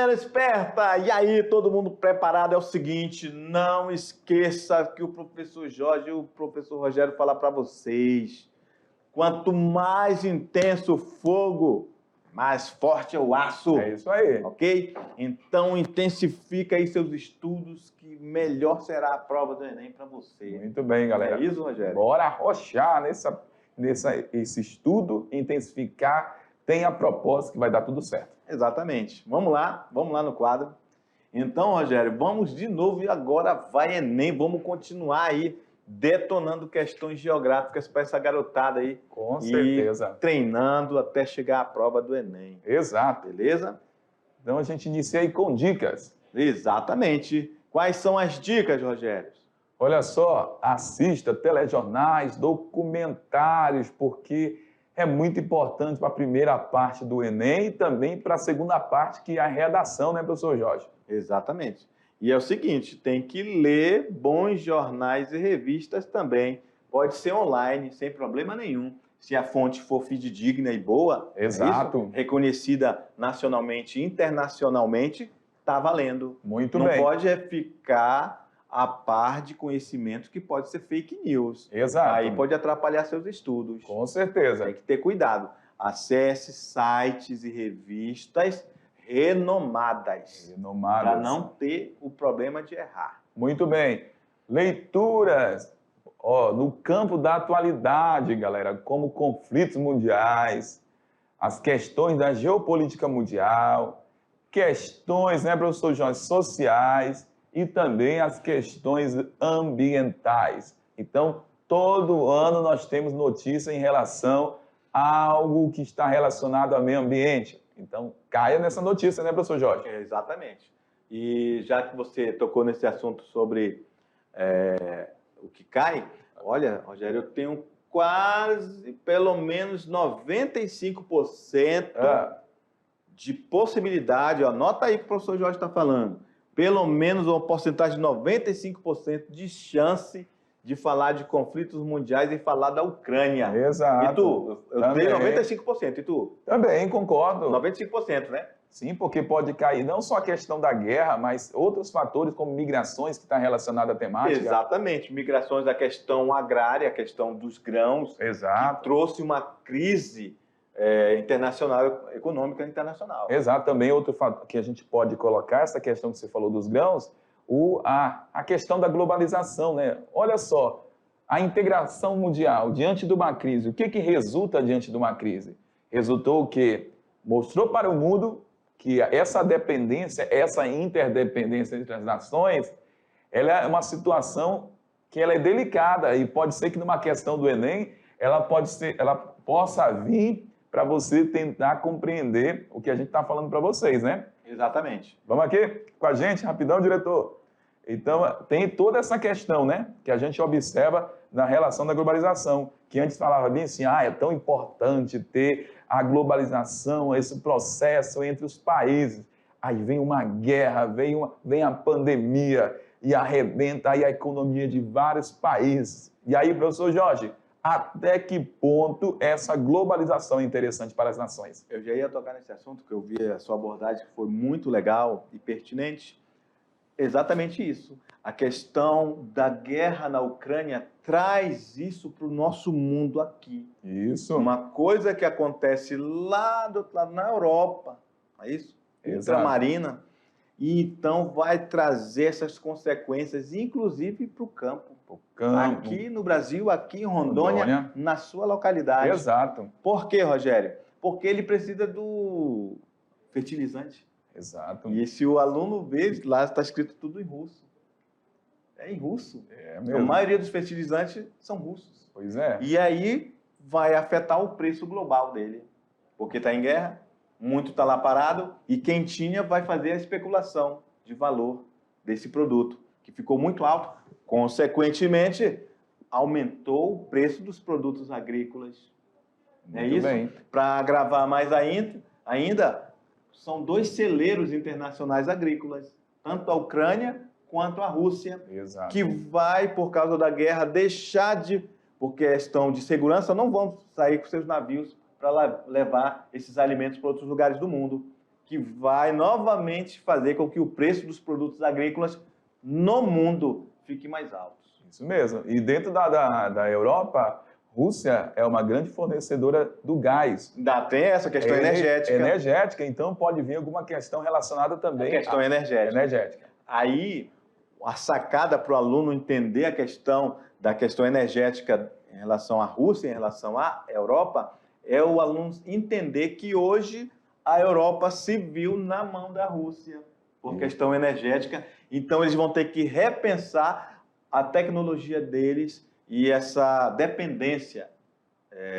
galera esperta! E aí, todo mundo preparado? É o seguinte, não esqueça que o professor Jorge e o professor Rogério falam para vocês. Quanto mais intenso o fogo, mais forte é o aço. É isso aí. Ok? Então, intensifica aí seus estudos, que melhor será a prova do Enem para você. Muito bem, galera. É isso, Rogério? Bora arrochar esse estudo, intensificar, tem a proposta que vai dar tudo certo. Exatamente. Vamos lá no quadro. Então, Rogério, vamos de novo e agora vai Enem. Vamos continuar aí detonando questões geográficas para essa garotada aí. Com certeza. Treinando até chegar à prova do Enem. Exato. Beleza? Então a gente inicia aí com dicas. Exatamente. Quais são as dicas, Rogério? Olha só, assista telejornais, documentários, porque é muito importante para a primeira parte do Enem e também para a segunda parte, que é a redação, né, professor Jorge? Exatamente. E é o seguinte, tem que ler bons jornais e revistas também. Pode ser online, sem problema nenhum. Se a fonte for fidedigna e boa, Exato. Reconhecida nacionalmente e internacionalmente, está valendo. Muito Não bem. pode ficar a par de conhecimento que pode ser fake news. Exato. Aí pode atrapalhar seus estudos. Com certeza. Tem que ter cuidado. Acesse sites e revistas renomadas. Para não ter o problema de errar. Muito bem. Leituras no campo da atualidade, galera, como conflitos mundiais, as questões da geopolítica mundial, questões, né, professor Jorge, sociais e também as questões ambientais. Então, todo ano nós temos notícia em relação a algo que está relacionado ao meio ambiente. Então, caia nessa notícia, né, professor Jorge? Exatamente. E já que você tocou nesse assunto sobre o que cai, olha, Rogério, eu tenho quase, pelo menos 95% de possibilidade, anota aí que o professor Jorge está falando, pelo menos uma porcentagem de 95% de chance de falar de conflitos mundiais e falar da Ucrânia. Exato. E tu? Eu tenho 95%. E tu? Também, concordo. 95%, né? Sim, porque pode cair não só a questão da guerra, mas outros fatores como migrações que está relacionado à temática. Exatamente. Migrações, a questão agrária, a questão dos grãos. Exato. Que trouxe uma crise internacional, econômica internacional. Exato. Também outro fator que a gente pode colocar, essa questão que você falou dos grãos, a questão da globalização, né? Olha só, a integração mundial diante de uma crise. O que resulta diante de uma crise? Resultou o quê? Mostrou para o mundo que essa dependência, essa interdependência entre as nações, ela é uma situação que ela é delicada e pode ser que numa questão do Enem, ela possa vir para você tentar compreender o que a gente está falando para vocês, né? Exatamente. Vamos aqui com a gente, rapidão, diretor. Então, tem toda essa questão, né, que a gente observa na relação da globalização, que antes falava bem assim, é tão importante ter a globalização, esse processo entre os países. Aí vem uma guerra, vem a pandemia e arrebenta aí a economia de vários países. E aí, professor Jorge, até que ponto essa globalização é interessante para as nações? Eu já ia tocar nesse assunto, que eu vi a sua abordagem, que foi muito legal e pertinente. Exatamente isso. A questão da guerra na Ucrânia traz isso para o nosso mundo aqui. Isso. Uma coisa que acontece lá do outro lado, na Europa, é isso? Ultramarina. E então vai trazer essas consequências, inclusive para o campo. Aqui no Brasil, aqui em Rondônia, na sua localidade. Exato. Por quê, Rogério? Porque ele precisa do fertilizante. Exato. E se o aluno vê, lá está escrito tudo em russo. É em russo. É mesmo. A maioria dos fertilizantes são russos. Pois é. E aí vai afetar o preço global dele. Porque está em guerra, muito está lá parado, e quem tinha vai fazer a especulação de valor desse produto, que ficou muito alto. Consequentemente, aumentou o preço dos produtos agrícolas. É isso? Para agravar mais ainda, são dois celeiros internacionais agrícolas, tanto a Ucrânia quanto a Rússia, que vai, por causa da guerra, deixar de, por questão de segurança, não vão sair com seus navios para levar esses alimentos para outros lugares do mundo, que vai novamente fazer com que o preço dos produtos agrícolas no mundo fique mais alto. Isso mesmo. E dentro da Europa, Rússia é uma grande fornecedora do gás. Ainda tem essa questão energética. Energética, então pode vir alguma questão relacionada também à questão energética. Aí, a sacada para o aluno entender a questão da questão energética em relação à Rússia, em relação à Europa, é o aluno entender que hoje a Europa se viu na mão da Rússia por questão energética. Então, eles vão ter que repensar a tecnologia deles e essa dependência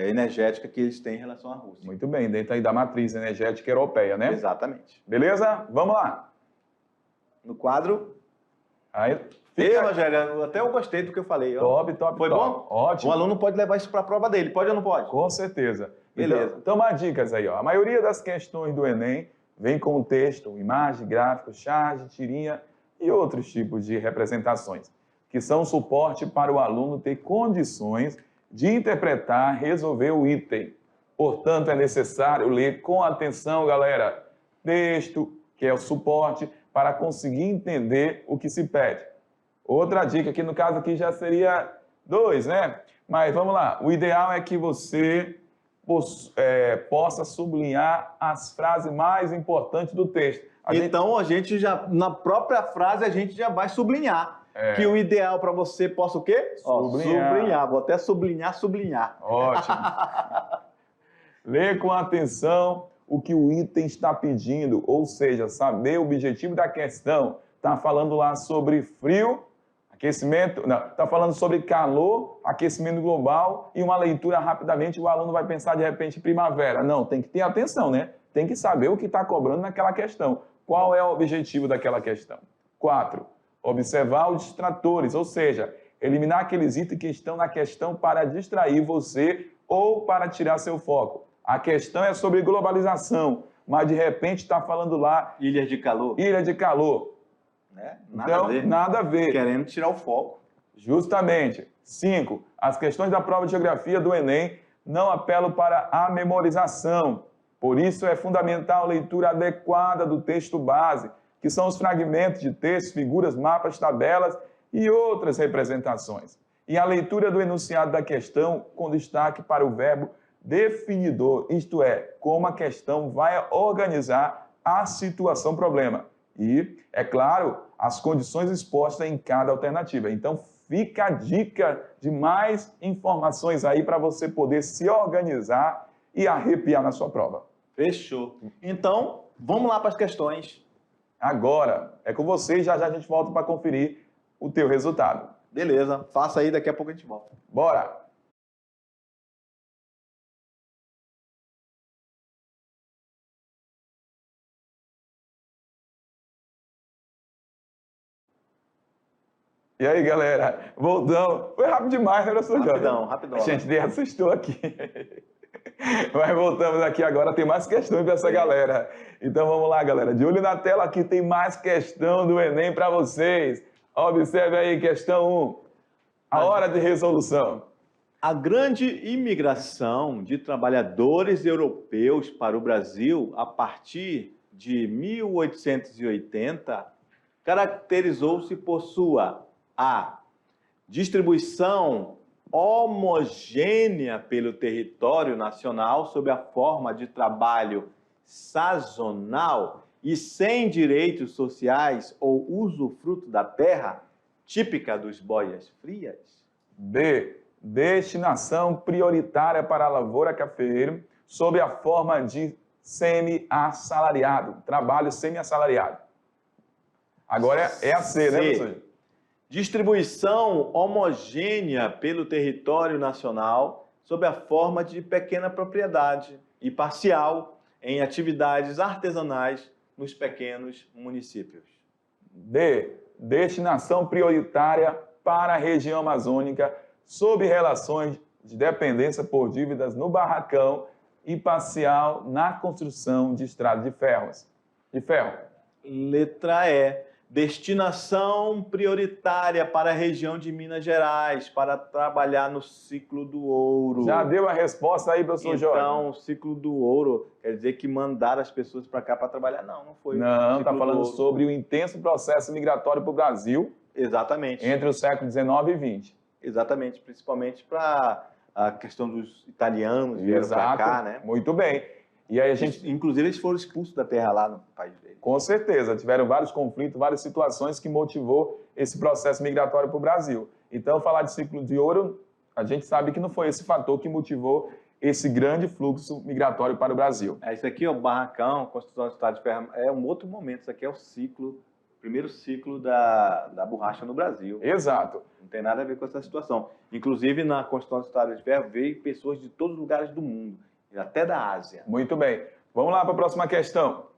energética que eles têm em relação à Rússia. Muito bem, dentro aí da matriz energética europeia, né? Exatamente. Beleza? Vamos lá. No quadro... Aí, Rogério, até eu gostei do que eu falei. Top. Foi bom? Ótimo. O aluno pode levar isso para a prova dele, pode ou não pode? Com certeza. Beleza. Então, as dicas aí, ó. A maioria das questões do Enem vem com texto, imagem, gráfico, charge, tirinha e outros tipos de representações, que são suporte para o aluno ter condições de interpretar, resolver o item. Portanto, é necessário ler com atenção, galera, texto, que é o suporte, para conseguir entender o que se pede. Outra dica, que no caso aqui já seria 2, né? Mas vamos lá, o ideal é que você possa sublinhar as frases mais importantes do texto. A gente já, na própria frase, a gente já vai sublinhar. Que o ideal para você possa o quê? Sublinhar. Vou até sublinhar. Ótimo. Lê com atenção o que o item está pedindo, ou seja, saber o objetivo da questão. Está falando lá sobre frio, aquecimento, não, está falando sobre calor, aquecimento global e uma leitura rapidamente, o aluno vai pensar de repente primavera. Não, tem que ter atenção, né? Tem que saber o que está cobrando naquela questão. Qual é o objetivo daquela questão? 4. Observar os distratores, ou seja, eliminar aqueles itens que estão na questão para distrair você ou para tirar seu foco. A questão é sobre globalização, mas de repente está falando lá... Ilha de calor. Ilha de calor. Nada a ver. Querendo tirar o foco. Justamente. 5. As questões da prova de geografia do Enem não apelam para a memorização. Por isso é fundamental a leitura adequada do texto base, que são os fragmentos de texto, figuras, mapas, tabelas e outras representações. E a leitura do enunciado da questão com destaque para o verbo definidor, isto é, como a questão vai organizar a situação-problema. E, é claro, as condições expostas em cada alternativa. Então, fica a dica de mais informações aí para você poder se organizar e arrepiar na sua prova. Fechou. Então, vamos lá para as questões. Agora, é com você e já a gente volta para conferir o teu resultado. Beleza, faça aí, daqui a pouco a gente volta. Bora! E aí, galera? Voltamos. Foi rápido demais, né, professor Jorge? Rapidão. A gente nem assustou aqui. Mas voltamos aqui agora, tem mais questões para essa galera. Então vamos lá, galera. De olho na tela aqui tem mais questão do Enem para vocês. Observe aí, questão 1. A hora de resolução. A grande imigração de trabalhadores europeus para o Brasil a partir de 1880 caracterizou-se por sua A. Distribuição homogênea pelo território nacional sob a forma de trabalho sazonal e sem direitos sociais ou usufruto da terra, típica dos boias frias. B. Destinação prioritária para a lavoura cafeeira sob a forma de semi-assalariado, trabalho semi-assalariado. Agora é a C, né, professor? Distribuição homogênea pelo território nacional sob a forma de pequena propriedade e parcial em atividades artesanais nos pequenos municípios. D. Destinação prioritária para a região amazônica sob relações de dependência por dívidas no barracão e parcial na construção de estradas de ferro. Letra E. Destinação prioritária para a região de Minas Gerais, para trabalhar no ciclo do ouro. Já deu a resposta aí, professor Jorge? Então, o ciclo do ouro quer dizer que mandaram as pessoas para cá para trabalhar? Não, não foi. Não, está falando sobre o intenso processo migratório para o Brasil. Exatamente. Entre o século XIX e XX. Exatamente, principalmente para a questão dos italianos vieram para cá, né? Muito bem. E aí a gente... Inclusive, eles foram expulsos da terra lá no país deles. Com certeza, tiveram vários conflitos, várias situações que motivou esse processo migratório para o Brasil. Então, falar de ciclo de ouro, a gente sabe que não foi esse fator que motivou esse grande fluxo migratório para o Brasil. Isso aqui é o barracão, construção do Estado de Ferro, é um outro momento. Isso aqui é o primeiro ciclo da borracha no Brasil. Exato. Não tem nada a ver com essa situação. Inclusive, na construção do Estado de Ferro, veio pessoas de todos os lugares do mundo, até da Ásia. Muito bem. Vamos lá para a próxima questão.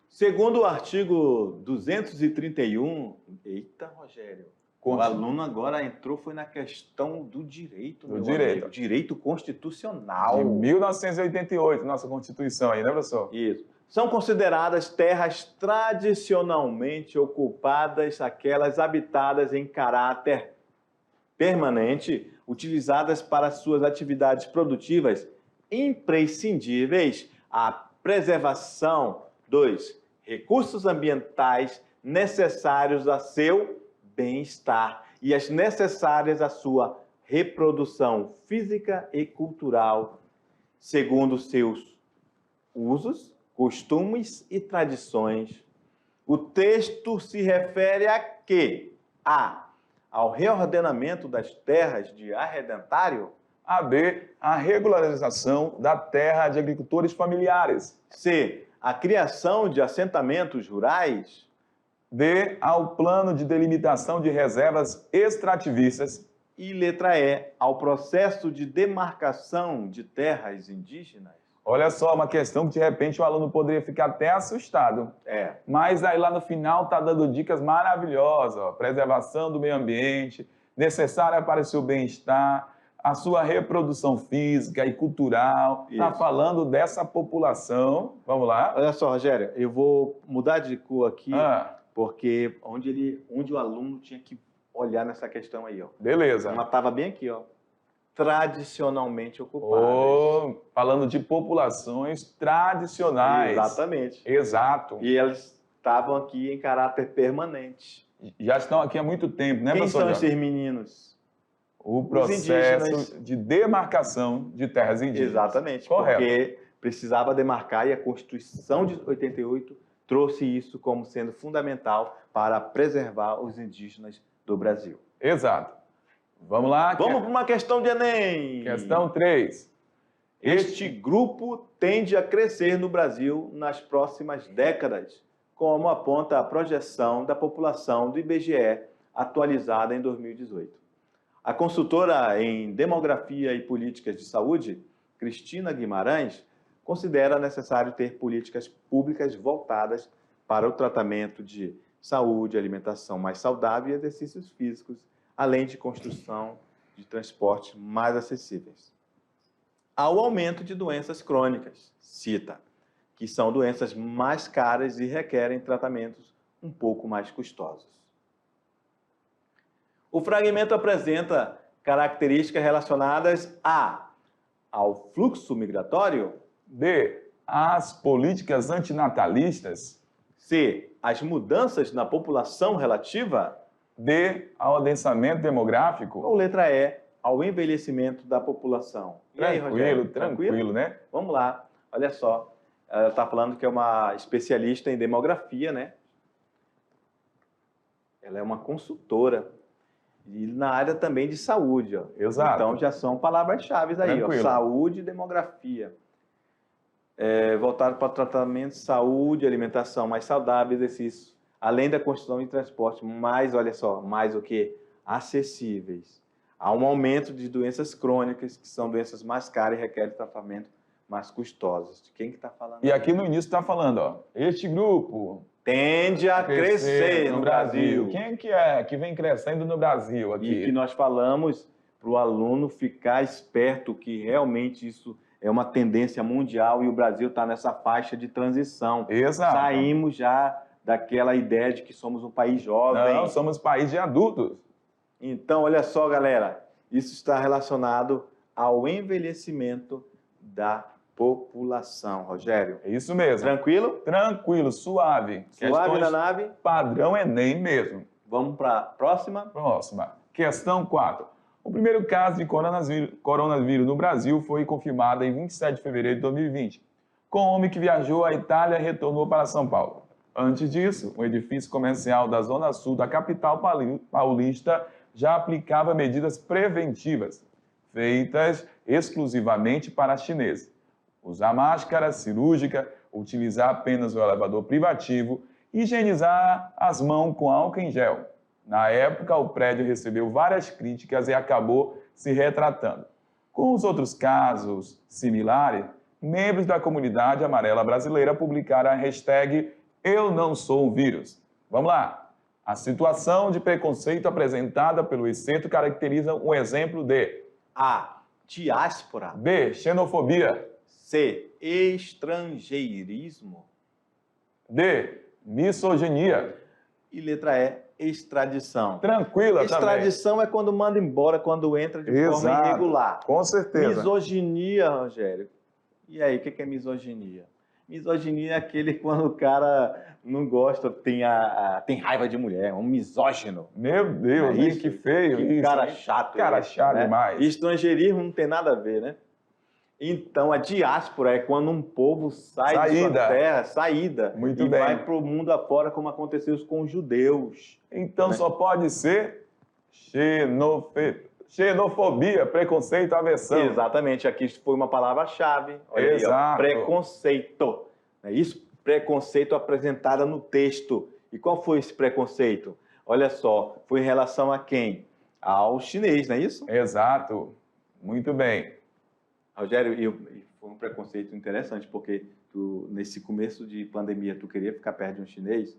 Segundo o artigo 231... Eita, Rogério. O aluno agora foi na questão do direito. Do direito. Amigo. Direito constitucional. De 1988, nossa Constituição aí, né, professor? Isso. São consideradas terras tradicionalmente ocupadas aquelas habitadas em caráter permanente, utilizadas para suas atividades produtivas imprescindíveis à preservação dos recursos ambientais necessários a seu bem-estar e as necessárias à sua reprodução física e cultural, segundo seus usos, costumes e tradições. O texto se refere a quê? Ao reordenamento das terras de arrendatário. B, a regularização da terra de agricultores familiares. C, a criação de assentamentos rurais. D, ao plano de delimitação de reservas extrativistas. E letra E, ao processo de demarcação de terras indígenas. Olha só, uma questão que de repente o aluno poderia ficar até assustado. Mas aí lá no final está dando dicas maravilhosas. Ó. Preservação do meio ambiente, necessária para o seu bem-estar, a sua reprodução física e cultural. Está falando dessa população. Vamos lá. Olha só, Rogério, eu vou mudar de cor aqui, porque onde o aluno tinha que olhar nessa questão aí. Ó. Beleza. Ela estava bem aqui, ó. Tradicionalmente ocupadas. Falando de populações tradicionais. Exatamente. Exato. E elas estavam aqui em caráter permanente. Já estão aqui há muito tempo, né, Quem professor? Quem são esses meninos? O processo de demarcação de terras indígenas. Exatamente. Correto. Porque precisava demarcar e a Constituição de 88 trouxe isso como sendo fundamental para preservar os indígenas do Brasil. Exato. Vamos lá. Vamos para uma questão de Enem. Questão 3. Este grupo tende a crescer no Brasil nas próximas décadas, como aponta a projeção da população do IBGE, atualizada em 2018. A consultora em Demografia e Políticas de Saúde, Cristina Guimarães, considera necessário ter políticas públicas voltadas para o tratamento de saúde, alimentação mais saudável e exercícios físicos, além de construção de transportes mais acessíveis. Ao aumento de doenças crônicas, cita, que são doenças mais caras e requerem tratamentos um pouco mais custosos. O fragmento apresenta características relacionadas ao fluxo migratório. B, às políticas antinatalistas. C, as mudanças na população relativa. D, ao adensamento demográfico. Ou letra E, ao envelhecimento da população. E aí, Rogério? Tranquilo, né? Vamos lá. Olha só. Ela está falando que é uma especialista em demografia, né? Ela é uma consultora. E na área também de saúde, ó. Exato. Então já são palavras-chave aí, ó. Saúde e demografia. Voltado para tratamento, saúde, alimentação mais saudável, exercício. Além da construção de transporte, mais, olha só, mais o que? Acessíveis. Há um aumento de doenças crônicas, que são doenças mais caras e requerem tratamento mais custosos. De quem que está falando? E aqui no início está falando, ó, este grupo tende a crescer no Brasil. Quem que é que vem crescendo no Brasil aqui? E que nós falamos para o aluno ficar esperto que realmente isso é uma tendência mundial e o Brasil está nessa faixa de transição. Exato. Saímos já daquela ideia de que somos um país jovem. Não, somos país de adultos. Então, olha só, galera, isso está relacionado ao envelhecimento da população, Rogério. É isso mesmo. Tranquilo? Tranquilo, suave. Suave Questões na nave? padrão Enem mesmo. Vamos para a próxima? Próxima. Questão 4. O primeiro caso de coronavírus no Brasil foi confirmado em 27 de fevereiro de 2020, com um homem que viajou à Itália e retornou para São Paulo. Antes disso, um edifício comercial da zona sul da capital paulista já aplicava medidas preventivas, feitas exclusivamente para chineses. Usar máscara cirúrgica, utilizar apenas o elevador privativo, higienizar as mãos com álcool em gel. Na época, o prédio recebeu várias críticas e acabou se retratando. Com os outros casos similares, membros da comunidade amarela brasileira publicaram a hashtag Eu Não Sou um Vírus. Vamos lá. A situação de preconceito apresentada pelo exceto caracteriza um exemplo de A. Diáspora. B. Xenofobia. C. Estrangeirismo. D. Misoginia. E letra E. Extradição. Tranquila Extradição é quando manda embora, quando entra de forma irregular. Com certeza. Misoginia, Rogério. E aí, o que é misoginia? Misoginia é aquele quando o cara não gosta, tem raiva de mulher, um misógino. Meu Deus, É isso? que feio Que isso. cara hein? chato. Cara esse, chato né? demais. Estrangeirismo não tem nada a ver, né? Então, a diáspora é quando um povo sai de sua terra, Muito e bem. vai para o mundo afora, como aconteceu com os judeus. Então né? só pode ser xenofobia, preconceito, aversão. Exatamente, aqui foi uma palavra-chave. Olha Exato. aí, ó, preconceito. É isso? Preconceito apresentada no texto. E qual foi esse preconceito? Olha só, foi em relação a quem? Ao chinês, não é isso? Exato. Muito bem. Rogério, e foi um preconceito interessante, porque nesse começo de pandemia, tu queria ficar perto de um chinês,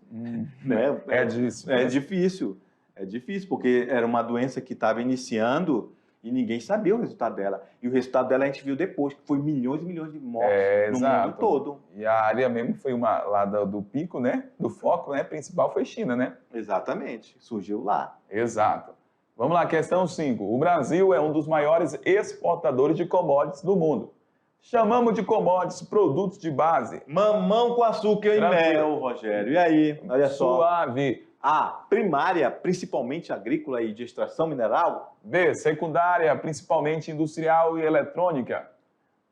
né? É difícil. É difícil. É difícil, porque era uma doença que estava iniciando e ninguém sabia o resultado dela. E o resultado dela a gente viu depois, que foi milhões e milhões de mortes no mundo todo. E a área mesmo foi uma lá do pico, né? Do foco, né? Principal foi China, né? Exatamente, surgiu lá. Exato. Vamos lá, questão 5. O Brasil é um dos maiores exportadores de commodities do mundo. Chamamos de commodities produtos de base. Mamão com açúcar e mel, Rogério. E aí, olha só. Suave. A. Primária, principalmente agrícola e de extração mineral. B. Secundária, principalmente industrial e eletrônica.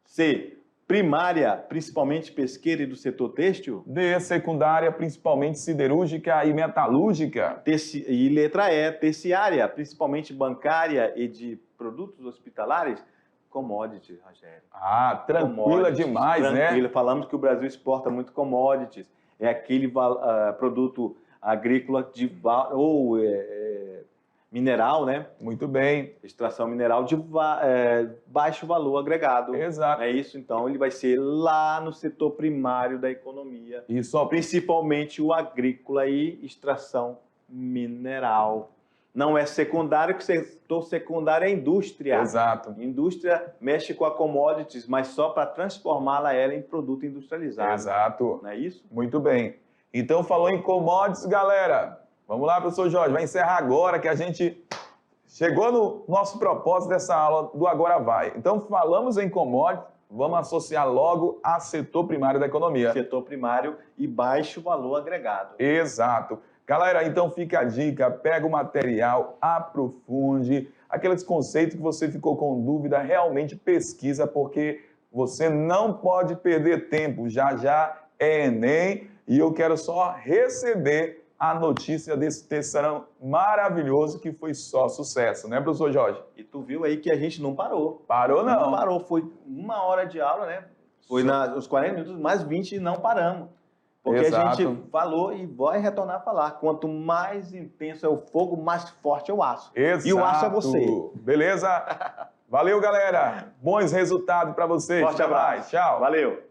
C. Primária, principalmente pesqueira e do setor têxtil. D. Secundária, principalmente siderúrgica e metalúrgica. E letra E. Terciária, principalmente bancária e de produtos hospitalares. Commodities, Rogério. Ah, tranquila demais, tranquila. né? Falamos que o Brasil exporta muito commodities. É aquele produto agrícola mineral, né? Muito bem. Extração mineral de baixo valor agregado. Exato. É isso, então, ele vai ser lá no setor primário da economia, Isso, principalmente o agrícola e extração mineral. Não é secundário, que o setor secundário é indústria. Exato. Indústria mexe com a commodities, mas só para transformá-la em produto industrializado. Exato. Não é isso? Muito bem. Então, falou em commodities, galera. Vamos lá, professor Jorge, vai encerrar agora que a gente chegou no nosso propósito dessa aula do Agora Vai. Então, falamos em commodities, vamos associar logo a setor primário da economia. Setor primário e baixo valor agregado. Exato. Galera, então fica a dica, pega o material, aprofunde, aqueles conceitos que você ficou com dúvida, realmente pesquisa, porque você não pode perder tempo, já é Enem, e eu quero só receber a notícia desse terceirão maravilhoso que foi só sucesso, né, professor Jorge? E tu viu aí que a gente não parou. Parou não. Não parou, foi 1 hora de aula, né? Foi os 40 minutos mais 20 e não paramos. Porque Exato. a gente falou e vai retornar a falar. Quanto mais intenso é o fogo, mais forte é o aço. Exato. E o aço é você. Beleza? Valeu, galera. Bons resultados para vocês. Forte Até mais. abraço. Tchau. Valeu.